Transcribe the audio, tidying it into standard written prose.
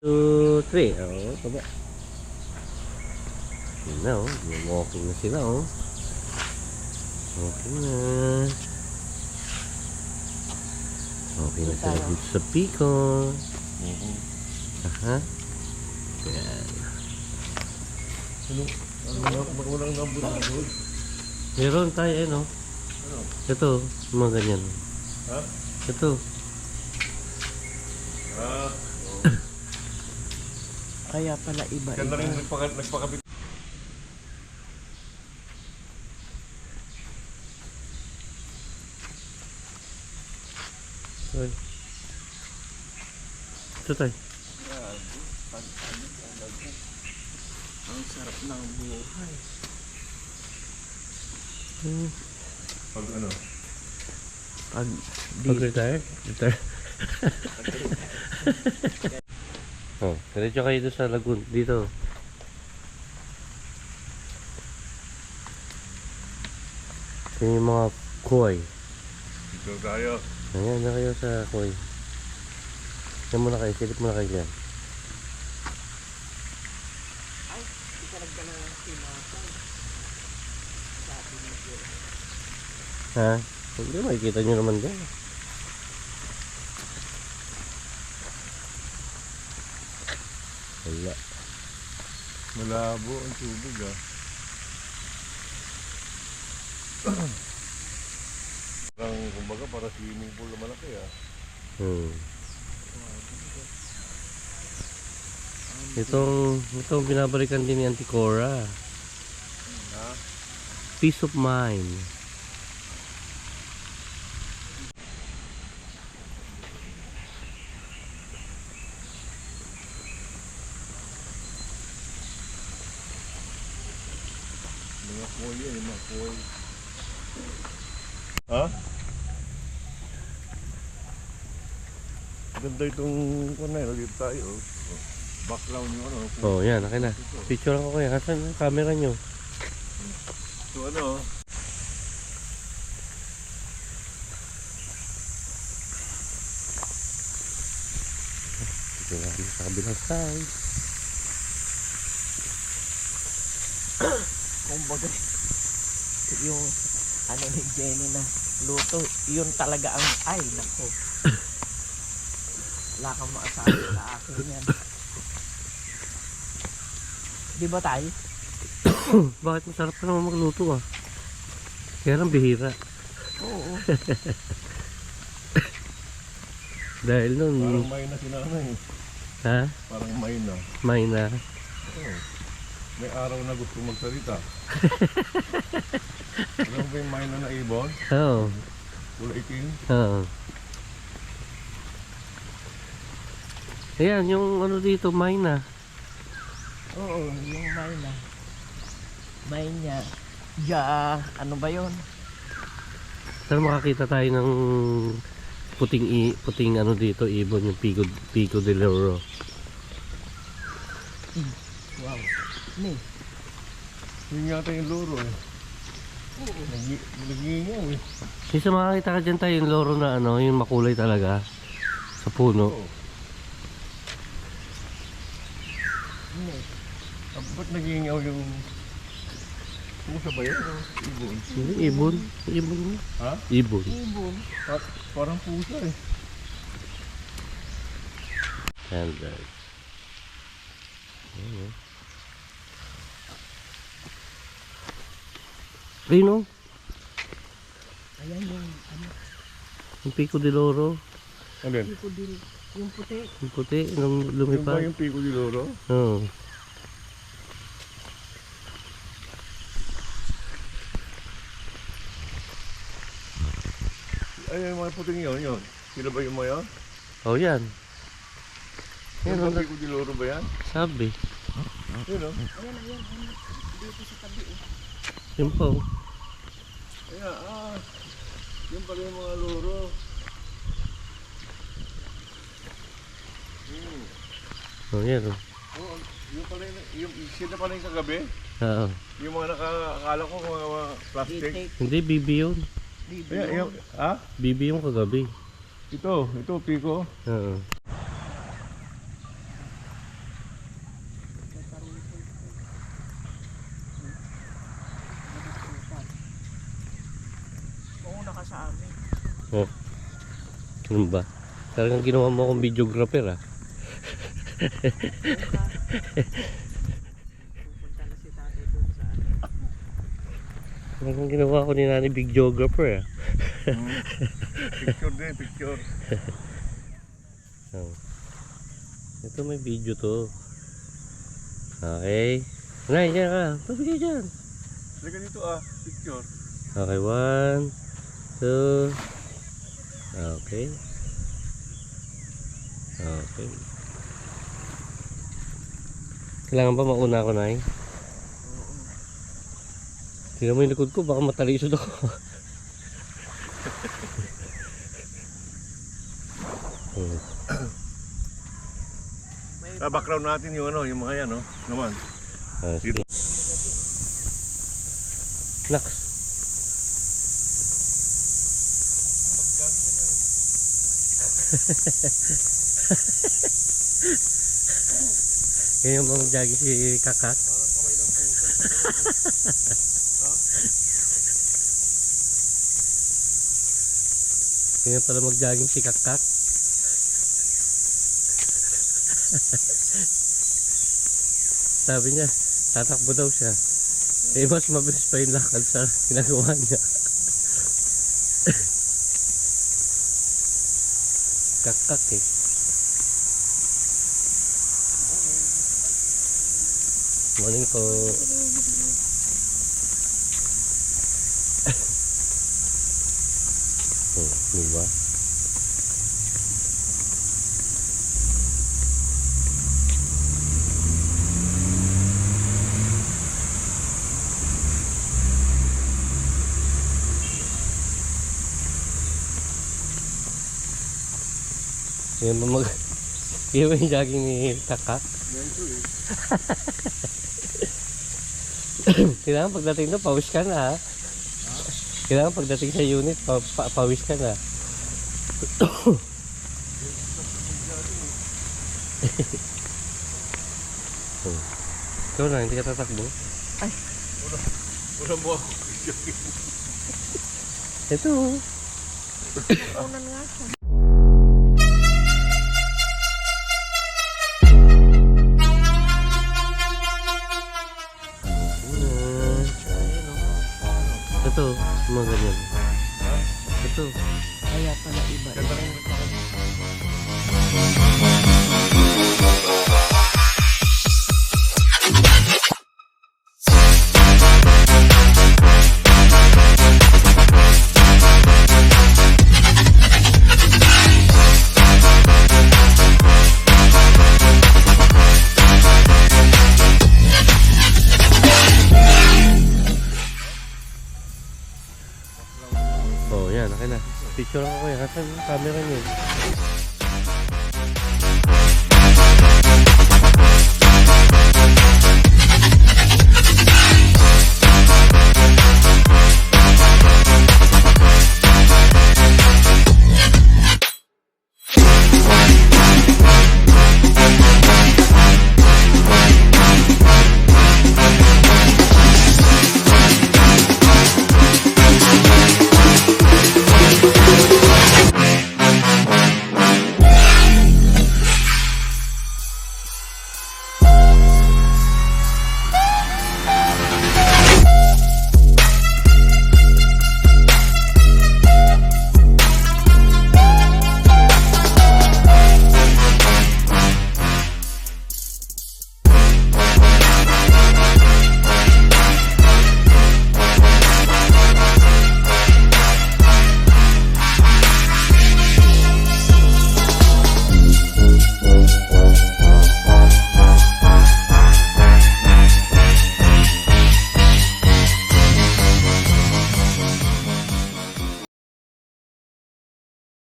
2, 3. Oh, taba. Yun na, oh. Walking na sila, oh. Walking na. Okay na sila dito sa Pico. Aha. Yan. Magulang ng bulan. Meron tayo, eh, no? Ito, mga ganyan. Ha? Ito. Kaya pala iba-iba. Ganda rin nagpakabit. Ay. Ito tayo. Ang sarap ng buhay. Pag ano? Pag Pag-retire? Retire? Oh, diretso kayo doon sa lagoon. Dito. Ito yung mga koi. Dito tayo. Ayan na kayo sa koi. Yan muna kayo. Silip muna kayo dyan. ay, di ka nagdala ng sinasay. Sabi ni Sir. Ha? Hindi, makikita nyo naman dyan. Wala. Malabo ang tubig Parang kumbaga para swimming pool na malaki Itong binabalikan din ni Auntie Cora. Peace of mind. Mga koi yan, mga koi. Ha? Ganda itong kung na dito tayo. Background yung ano. Oh, yan. Okay na. Picture ako kayo. Kasan yung camera nyo? So ano? Ito natin sa kabilang side. Kumbaga, yung ano ni Jenny na luto, yun talaga ang ay, nako. Wala kang maasabi sa akin yan. Di ba tayo? Bakit masarap pa naman magluto ah? Kaya lang bihira. Oo. Dahil nun, Parang may na sinanay. ha? Parang may na. May na. Oh. May araw na gusto magsalita. Alam mo ba yung may na ibon? Oo. Kulay itim? Oo. Ayan, yung ano dito, may na. Oo, yung may na. May niya. Ano ba yun? Sana makakita tayo ng puting ano dito, ibon, yung Pico de Oro. Wow. Ni. Yun yata yung loro Oo. Nagingaw Isa makakita ka dyan tayo yung loro na ano, yung makulay talaga sa puno. Oo. Ni. Ba't nagingaw yung... Pusa ba yun? Ibon? Hindi, ibon. Ibon. Ha? Ibon. Ibon. Parang pusa Ayan guys. Ayan o. Ayun o. Ayan yung ano. Yung Pico de Oro. Ano yun? Pico din. Yung puti. Yung puti, nung Yung ba lumipad. yung Pico de Oro? Oo. Ay, yung mga puting yun. Sila ba yung mga yun? Oh, yan. Yan Yung o. Pico de Oro ba yan? Sabi. Yun o. Ayan. Dito sa tabi eh. Yun po. Ayan, yung pala yung mga loro. Oh, yan o. Oo, yung pala yung sila pala yung kagabi. Oo. Yung mga akala ko mga plastic. Itik. Hindi, bibi yun. Ayan, yung, ha? Bibi yung kagabi. Ito, Pico. Oo. amin. Oh. Ano ba? Talagang ginawa mo akong videographer ah. Pupunta na si tatay doon sa ano. Talagang ginawa ko ni Nani videographer ah. Picture din, picture. Oh. Ito may video to. Okay. Nay, dyan ka. Pabigay dyan. Halika dito picture. Okay, 1, 2. Okay. Okay. Kailangan ba mauna ako, Nay? Oo. Tingnan mo yung likod ko, baka matalisod ako. May Sa background natin yung ano, yung mga yan, no? Naman. Sige. Naks. Kaya mo mag-jogging si Kakak. Kaya pala mag-jogging si Kakak. Sabi niya, tatakbo daw siya. Eh, mas mabilis pa yung lakad sa ginagawa niya. Kakak eh. Morning po. Oh, diba? Yan ba mag... Yan ba yung jogging ni Kakak? Ganito eh. Kailangan pagdating na, pawis ka na ha? Kailangan pagdating sa unit, pawis ka na. Oh. Ikaw na, hindi ka tatakbo. Wala mo ako. Ito. Unan nga siya. Ito, mga ganyan. Ito. Kaya pala iba. Oh, yan, okay na. Picture ako yan. Asan yung camera niyo?